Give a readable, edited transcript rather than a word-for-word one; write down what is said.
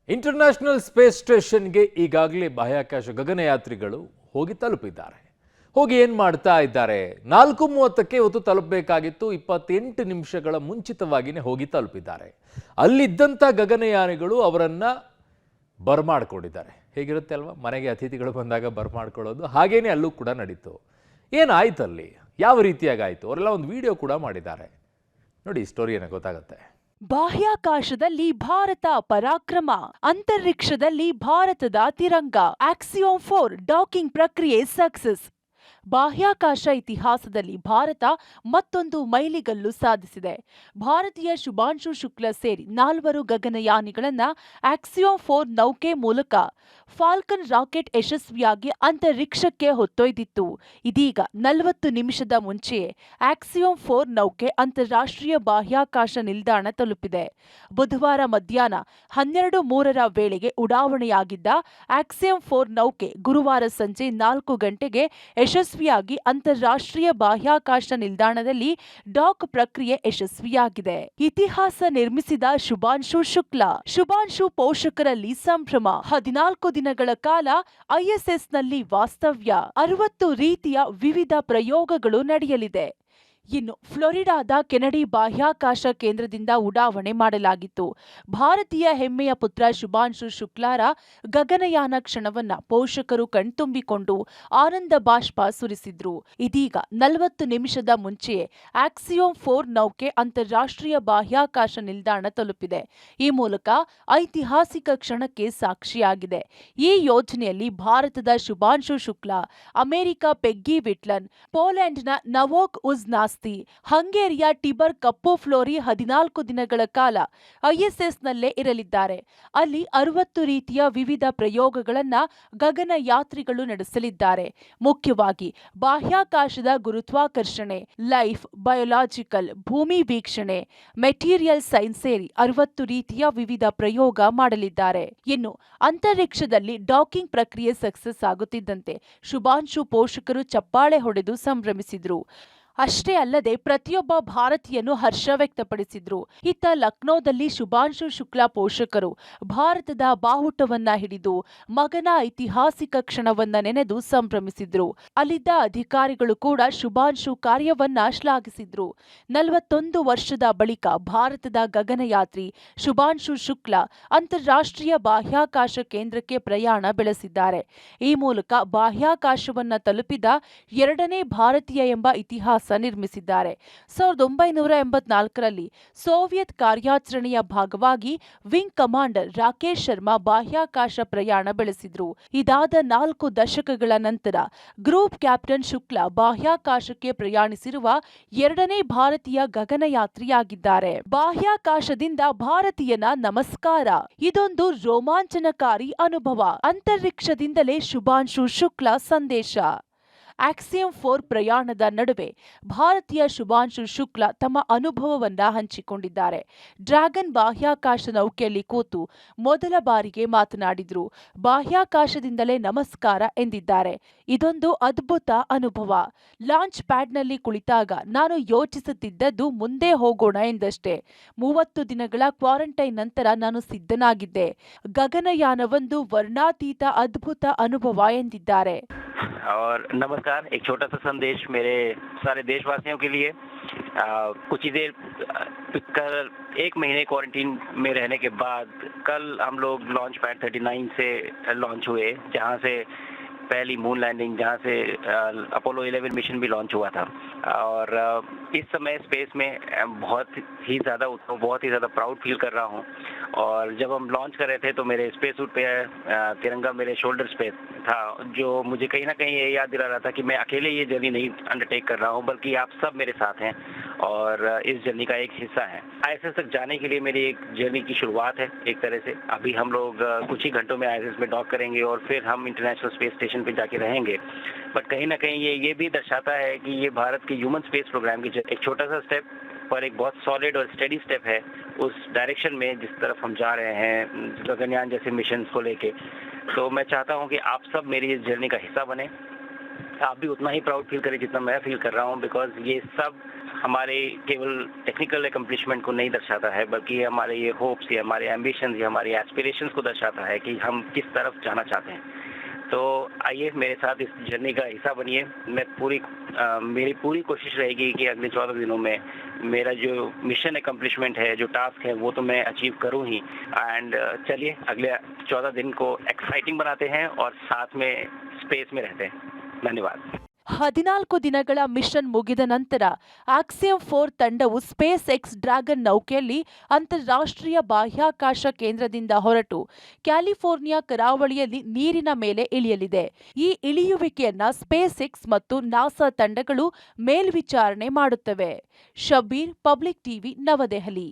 International space ಸ್ಟೇಷನ್ಗೆ ಈಗಾಗಲೇ ಬಾಹ್ಯಾಕಾಶ ಗಗನಯಾತ್ರಿಗಳು ಹೋಗಿ ತಲುಪಿದ್ದಾರೆ. ಹೋಗಿ ಏನು ಮಾಡ್ತಾ ಇದ್ದಾರೆ? 4:30ಕ್ಕೆ ಇವತ್ತು ತಲುಪಬೇಕಾಗಿತ್ತು. 28 ನಿಮಿಷಗಳ ಮುಂಚಿತವಾಗಿಯೇ ಹೋಗಿ ತಲುಪಿದ್ದಾರೆ. ಅಲ್ಲಿದ್ದಂಥ ಗಗನಯಾನಿಗಳು ಅವರನ್ನು ಬರಮಾಡ್ಕೊಂಡಿದ್ದಾರೆ. ಹೇಗಿರುತ್ತೆ ಅಲ್ವಾ, ಮನೆಗೆ ಅತಿಥಿಗಳು ಬಂದಾಗ ಬರಮಾಡ್ಕೊಳ್ಳೋದು, ಹಾಗೇನೆ ಅಲ್ಲೂ ಕೂಡ ನಡೀತು. ಏನಾಯ್ತು ಅಲ್ಲಿ, ಯಾವ ರೀತಿಯಾಗಿ ಆಯಿತು, ಅವರೆಲ್ಲ ಒಂದು ವಿಡಿಯೋ ಕೂಡ ಮಾಡಿದ್ದಾರೆ. ನೋಡಿ, ಸ್ಟೋರಿಯನ್ನು ಗೊತ್ತಾಗುತ್ತೆ. ಬಾಹ್ಯಾಕಾಶದಲ್ಲಿ ಭಾರತ ಪರಾಕ್ರಮ, ಅಂತರಿಕ್ಷದಲ್ಲಿ ಭಾರತದ ತಿರಂಗ. ಆಕ್ಸಿಯೋಮ್ 4 ಡಾಕಿಂಗ್ ಪ್ರಕ್ರಿಯೆ ಸಕ್ಸಸ್. ಬಾಹ್ಯಾಕಾಶ ಇತಿಹಾಸದಲ್ಲಿ ಭಾರತ ಮತ್ತೊಂದು ಮೈಲಿಗಲ್ಲು ಸಾಧಿಸಿದೆ. ಭಾರತೀಯ ಶುಭಾಂಶು ಶುಕ್ಲ ಸೇರಿ 4 ಗಗನಯಾನಿಗಳನ್ನ ಆಕ್ಸಿಯೋಮ್ 4 ನೌಕೆ ಮೂಲಕ ಫಾಲ್ಕನ್ ರಾಕೆಟ್ ಯಶಸ್ವಿಯಾಗಿ ಅಂತರಿಕ್ಷಕ್ಕೆ ಹೊತ್ತೊಯ್ದಿತ್ತು. ಇದೀಗ 40 ನಿಮಿಷದ ಮುಂಚೆಯೇ ಆಕ್ಸಿಯೋಮ್ 4 ನೌಕೆ ಅಂತಾರಾಷ್ಟ್ರೀಯ ಬಾಹ್ಯಾಕಾಶ ನಿಲ್ದಾಣ ತಲುಪಿದೆ. ಬುಧವಾರ ಮಧ್ಯಾಹ್ನ 12:03 ವೇಳೆಗೆ ಉಡಾವಣೆಯಾಗಿದ್ದ ಆಕ್ಸಿಯೋಮ್ 4 ನೌಕೆ ಗುರುವಾರ ಸಂಜೆ 4 ಗಂಟೆಗೆ ಯಶಸ್ವಿಯಾಗಿ ಅಂತಾರಾಷ್ಟ್ರೀಯ ಬಾಹ್ಯಾಕಾಶ ನಿಲ್ದಾಣದಲ್ಲಿ ಡಾಕ್ ಪ್ರಕ್ರಿಯೆ ಯಶಸ್ವಿಯಾಗಿದೆ. ಇತಿಹಾಸ ನಿರ್ಮಿಸಿದ ಶುಭಾಂಶು ಶುಕ್ಲಾ. ಶುಭಾಂಶು ಪೋಷಕರಲ್ಲಿ ಸಂಭ್ರಮ. 14 ದಿನಗಳ ಕಾಲ ಐಎಸ್ಎಸ್ನಲ್ಲಿ ವಾಸ್ತವ್ಯ. 60 ರೀತಿಯ ವಿವಿಧ ಪ್ರಯೋಗಗಳು ನಡೆಯಲಿದೆ. ಇನ್ನು ಫ್ಲೋರಿಡಾದ ಕೆನಡಿ ಬಾಹ್ಯಾಕಾಶ ಕೇಂದ್ರದಿಂದ ಉಡಾವಣೆ ಮಾಡಲಾಗಿತ್ತು. ಭಾರತೀಯ ಹೆಮ್ಮೆಯ ಪುತ್ರ ಶುಭಾಂಶು ಶುಕ್ಲಾರ ಗಗನಯಾನ ಕ್ಷಣವನ್ನ ಪೋಷಕರು ಕಣ್ತುಂಬಿಕೊಂಡು ಆನಂದ ಬಾಷ್ಪ ಸುರಿಸಿದ್ರು. ಇದೀಗ 40 ನಿಮಿಷದ ಮುಂಚೆಯೇ ಆಕ್ಸಿಯೋಮ್ 4 ನೌಕೆ ಅಂತಾರಾಷ್ಟ್ರೀಯ ಬಾಹ್ಯಾಕಾಶ ನಿಲ್ದಾಣ ತಲುಪಿದೆ. ಈ ಮೂಲಕ ಐತಿಹಾಸಿಕ ಕ್ಷಣಕ್ಕೆ ಸಾಕ್ಷಿಯಾಗಿದೆ. ಈ ಯೋಜನೆಯಲ್ಲಿ ಭಾರತದ ಶುಭಾಂಶು ಶುಕ್ಲಾ, ಅಮೆರಿಕ ಪೆಗ್ಗಿ ವಿಟ್ಲನ್, ಪೋಲೆಂಡ್ನ ನವೋಕ್ ಉಜ್ನಾಸ್ತಿ, ಹಂಗೇರಿಯ ಟಿಬರ್ ಕಪ್ಪು ಫ್ಲೋರಿ 14 ದಿನಗಳ ಕಾಲ ಐಎಸ್ಎಸ್ನಲ್ಲೇ ಇರಲಿದ್ದಾರೆ. ಅಲ್ಲಿ 60 ರೀತಿಯ ವಿವಿಧ ಪ್ರಯೋಗಗಳನ್ನ ಗಗನಯಾತ್ರಿಗಳು ನಡೆಸಲಿದ್ದಾರೆ. ಮುಖ್ಯವಾಗಿ ಬಾಹ್ಯಾಕಾಶದ ಗುರುತ್ವಾಕರ್ಷಣೆ, ಲೈಫ್, ಬಯೋಲಾಜಿಕಲ್, ಭೂಮಿ ವೀಕ್ಷಣೆ, ಮೆಟೀರಿಯಲ್ ಸೈನ್ಸ್ ಸೇರಿ 60 ರೀತಿಯ ವಿವಿಧ ಪ್ರಯೋಗ ಮಾಡಲಿದ್ದಾರೆ. ಇನ್ನು ಅಂತರಿಕ್ಷದಲ್ಲಿ ಡಾಕಿಂಗ್ ಪ್ರಕ್ರಿಯೆ ಸಕ್ಸಸ್ ಆಗುತ್ತಿದ್ದಂತೆ ಶುಭಾಂಶು ಪೋಷಕರು ಚಪ್ಪಾಳೆ ಹೊಡೆದು ಸಂಭ್ರಮಿಸಿದ್ರು. ಅಷ್ಟೇ ಅಲ್ಲದೆ ಪ್ರತಿಯೊಬ್ಬ ಭಾರತೀಯನು ಹರ್ಷ ವ್ಯಕ್ತಪಡಿಸಿದ್ರು. ಇತ್ತ ಲಕ್ನೋದಲ್ಲಿ ಶುಭಾಂಶು ಶುಕ್ಲಾ ಪೋಷಕರು ಭಾರತದ ಬಾವುಟವನ್ನ ಹಿಡಿದು ಮಗನ ಐತಿಹಾಸಿಕ ಕ್ಷಣವನ್ನ ನೆನೆದು ಸಂಭ್ರಮಿಸಿದ್ರು. ಅಲ್ಲಿದ್ದ ಅಧಿಕಾರಿಗಳು ಕೂಡ ಶುಭಾಂಶು ಕಾರ್ಯವನ್ನ ಶ್ಲಾಘಿಸಿದ್ರು. 41 ವರ್ಷದ ಬಳಿಕ ಭಾರತದ ಗಗನಯಾತ್ರಿ ಶುಭಾಂಶು ಶುಕ್ಲಾ ಅಂತಾರಾಷ್ಟ್ರೀಯ ಬಾಹ್ಯಾಕಾಶ ಕೇಂದ್ರಕ್ಕೆ ಪ್ರಯಾಣ ಬೆಳೆಸಿದ್ದಾರೆ. ಈ ಮೂಲಕ ಬಾಹ್ಯಾಕಾಶವನ್ನ ತಲುಪಿದ 2ನೇ ಭಾರತೀಯ ಎಂಬ ಇತಿಹಾಸ ನಿರ್ಮಿಸಿದ್ದಾರೆ. 1984ರಲ್ಲಿ ಸೋವಿಯತ್ ಕಾರ್ಯಾಚರಣೆಯ ಭಾಗವಾಗಿ ವಿಂಗ್ ಕಮಾಂಡರ್ ರಾಕೇಶ್ ಶರ್ಮಾ ಬಾಹ್ಯಾಕಾಶ ಪ್ರಯಾಣ ಬೆಳೆಸಿದ್ರು. ಇದಾದ 4 ದಶಕಗಳ ನಂತರ ಗ್ರೂಪ್ ಕ್ಯಾಪ್ಟನ್ ಶುಕ್ಲಾ ಬಾಹ್ಯಾಕಾಶಕ್ಕೆ ಪ್ರಯಾಣಿಸಿರುವ 2ನೇ ಭಾರತೀಯ ಗಗನಯಾತ್ರಿಯಾಗಿದ್ದಾರೆ. ಬಾಹ್ಯಾಕಾಶದಿಂದ ಭಾರತೀಯನ ನಮಸ್ಕಾರ. ಇದೊಂದು ರೋಮಾಂಚನಕಾರಿ ಅನುಭವ. ಅಂತರಿಕ್ಷದಿಂದಲೇ ಶುಭಾಂಶು ಶುಕ್ಲಾ ಸಂದೇಶ. ಆಕ್ಸಿಯೋಮ್ 4 ಪ್ರಯಾಣದ ನಡುವೆ ಭಾರತೀಯ ಶುಭಾಂಶು ಶುಕ್ಲಾ ತಮ್ಮ ಅನುಭವವನ್ನ ಹಂಚಿಕೊಂಡಿದ್ದಾರೆ. ಡ್ರ್ಯಾಗನ್ ಬಾಹ್ಯಾಕಾಶ ನೌಕೆಯಲ್ಲಿ ಕೂತು ಮೊದಲ ಬಾರಿಗೆ ಮಾತನಾಡಿದ್ರು. ಬಾಹ್ಯಾಕಾಶದಿಂದಲೇ ನಮಸ್ಕಾರ ಎಂದಿದ್ದಾರೆ. ಇದೊಂದು ಅದ್ಭುತ ಅನುಭವ. ಲಾಂಚ್ ಪ್ಯಾಡ್ನಲ್ಲಿ ಕುಳಿತಾಗ ನಾನು ಯೋಚಿಸುತ್ತಿದ್ದದ್ದು ಮುಂದೆ ಹೋಗೋಣ ಎಂದಷ್ಟೇ. 30 ದಿನಗಳ ಕ್ವಾರಂಟೈನ್ ನಂತರ ನಾನು ಸಿದ್ಧನಾಗಿದ್ದೆ. ಗಗನಯಾನವೊಂದು ವರ್ಣಾತೀತ ಅದ್ಭುತ ಅನುಭವ ಎಂದಿದ್ದಾರೆ. और नमस्कार, एक छोटा सा संदेश मेरे सारे देशवासियों के लिए। कुछ ही देर कर 1 महीने क्वारंटीन में रहने के बाद कल हम लोग लॉन्च पैड 39 से लॉन्च हुए, जहां से पहली मून लैंडिंग, जहां से अपोलो 11 मिशन भी लॉन्च हुआ था। और इस समय स्पेस में बहुत ही ज़्यादा प्राउड फील कर रहा हूं। और जब हम लॉन्च कर रहे थे तो मेरे स्पेस सूट पे तिरंगा मेरे शोल्डर्स पे था, जो मुझे कहीं ना कहीं ये याद दिला रहा था कि मैं अकेले ये जर्नी नहीं अंडरटेक कर रहा हूं, बल्कि आप सब मेरे साथ हैं और इस जर्नी का एक हिस्सा है। आईएसएस तक जाने के लिए मेरी एक जर्नी की शुरुआत है एक तरह से। अभी हम लोग कुछ ही घंटों में आईएसएस में डॉक करेंगे और फिर हम इंटरनेशनल स्पेस स्टेशन पे जाके रहेंगे। बट कहीं ना कहीं ये भी दर्शाता है कि ये भारत के ह्यूमन स्पेस प्रोग्राम की एक छोटा सा स्टेप पर एक बहुत सॉलिड और स्टेडी स्टेप है उस डायरेक्शन में जिस तरफ हम जा रहे हैं गगनयान जैसे मिशन को लेके। तो मैं चाहता हूं कि आप सब मेरी इस जर्नी का हिस्सा बने। आप भी उतना ही प्राउड फील करें जितना मैं फील कर रहा हूं, बिकॉज ये सब हमारे केवल टेक्निकल एकम्प्लिशमेंट को नहीं दर्शाता है, बल्कि ये हमारे ये होप्स, ये हमारे एम्बिशंस, ये हमारी एस्पिरेशंस को दर्शाता है कि हम किस तरफ जाना चाहते हैं। तो आइए मेरे साथ इस जर्नी का हिस्सा बनिए। मेरी पूरी कोशिश रहेगी कि अगले 14 दिनों में मेरा जो मिशन एकम्प्लिशमेंट है, जो टास्क है, वो तो मैं अचीव करूं ही। एंड चलिए अगले 14 दिन को एक्साइटिंग बनाते हैं और साथ में स्पेस में रहते हैं। धन्यवाद। 14 ದಿನಗಳ ಮಿಷನ್ ಮುಗಿದ ನಂತರ ಆಕ್ಸಿಯಂ 4 ತಂಡವು ಸ್ಪೇಸ್ ಎಕ್ಸ್ ಡ್ರ್ಯಾಗನ್ ನೌಕೆಯಲ್ಲಿ ಅಂತಾರಾಷ್ಟ್ರೀಯ ಬಾಹ್ಯಾಕಾಶ ಕೇಂದ್ರದಿಂದ ಹೊರಟು ಕ್ಯಾಲಿಫೋರ್ನಿಯಾ ಕರಾವಳಿಯಲ್ಲಿ ನೀರಿನ ಮೇಲೆ ಇಳಿಯಲಿದೆ. ಈ ಇಳಿಯುವಿಕೆಯನ್ನ ಸ್ಪೇಸ್ ಎಕ್ಸ್ ಮತ್ತು ನಾಸಾ ತಂಡಗಳು ಮೇಲ್ವಿಚಾರಣೆ ಮಾಡುತ್ತವೆ. ಶಬೀರ್, ಪಬ್ಲಿಕ್ ಟಿವಿ, ನವದೆಹಲಿ.